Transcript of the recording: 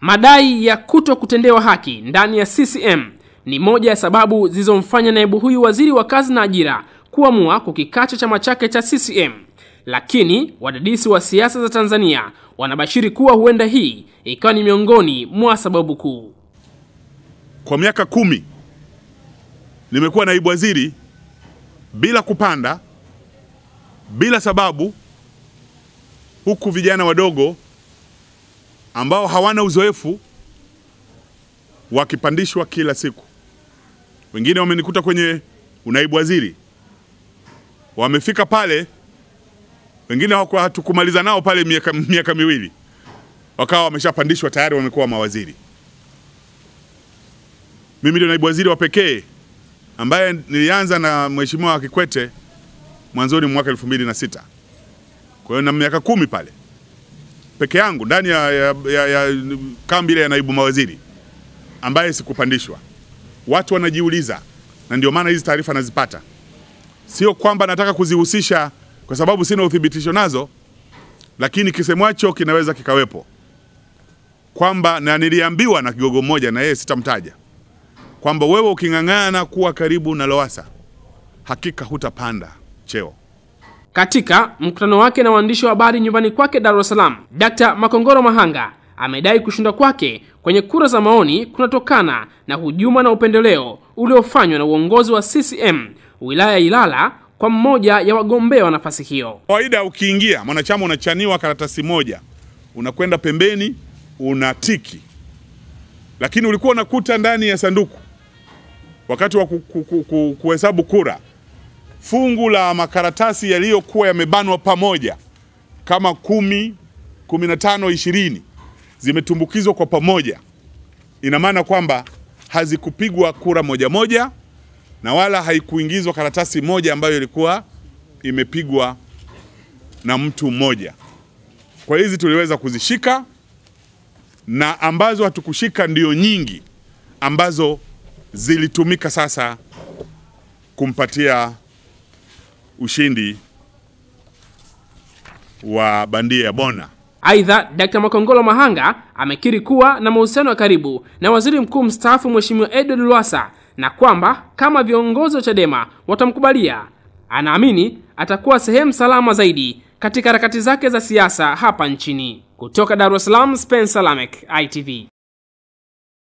Madai ya kuto kutendewa haki ndani ya CCM ni moja ya sababu zilizomfanya naibu huyu waziri wa kazi na ajira kuamua kukikacha chama chake cha CCM. Lakini wadadisi wa siasa za Tanzania wanabashiri kuwa huenda hii ikawa ni miongoni mwa sababu kuu. Kwa miaka 10 nimekuwa naibu waziri bila kupanda, bila sababu, huku vijana wadogo ambao hawana uzoefu wakipandishwa kila siku. Wengine wamenikuta kwenye unaibu waziri, wamefika pale, wengine hatukumaliza nao pale miaka miwili, wakawa wameshapandishwa tayari, wamekuwa mawaziri. Mimi ndio naibu waziri wa pekee ambaye nilianza na Mheshimiwa Kikwete mwanzoni mwaka 2006. Kwa hiyo na miaka 10 pale peke yangu ndani ya kambi ile ya naibu mawaziri ambaye sikupandishwa. Watu wanajiuliza, na ndio maana hizi taarifa nazipata. Sio kwamba nataka kuzihusisha kwa sababu sina uthibitisho nazo, lakini kisemwacho kinaweza kikawepo. Kwamba, na niliambiwa na kigogo mmoja, na yeye sitamtaja, kwamba wewe uking'ang'ana kuwa karibu na Lowassa hakika hutapanda cheo. Katika mkutano wake na waandishi wa habari nyumbani kwake Dar es Salaam, Dr. Makongoro Mahanga amedai kushindwa kwake kwenye kura za maoni kunatokana na hujuma na upendeleo uliofanywa na uongozi wa CCM wilaya ya Ilala kwa mmoja ya wagombea wa nafasi hiyo. Kawaida ukiingia mwanachama unachaniwa karatasi moja, unakwenda pembeni, unatiki. Lakini ulikuwa unakuta ndani ya sanduku wakati wa kuhesabu kura, fungu la makaratasi yaliyokuwa yamebanwa pamoja kama 10, 15, 20 zimetumbukizwa kwa pamoja. Ina maana kwamba hazikupigwa kura moja moja, na wala haikuingizwa karatasi moja ambayo ilikuwa imepigwa na mtu mmoja. Kwa hizi tuliweza kuzishika, na ambazo hatukushika ndio nyingi ambazo zilitumika sasa kumpatia ushindi wa bandia ya Bona. Aidha, Dr. Makongoro Mahanga amekiri kuwa na mahusiano ya karibu na waziri mkuu mstaafu Mheshimiwa Edward Lowassa, na kwamba kama viongozi wa Chadema watamkubalia, anaamini atakuwa sehemu salama zaidi katika harakati zake za siasa hapa nchini. Kutoka Dar es Salaam, Spencer Lamek, ITV.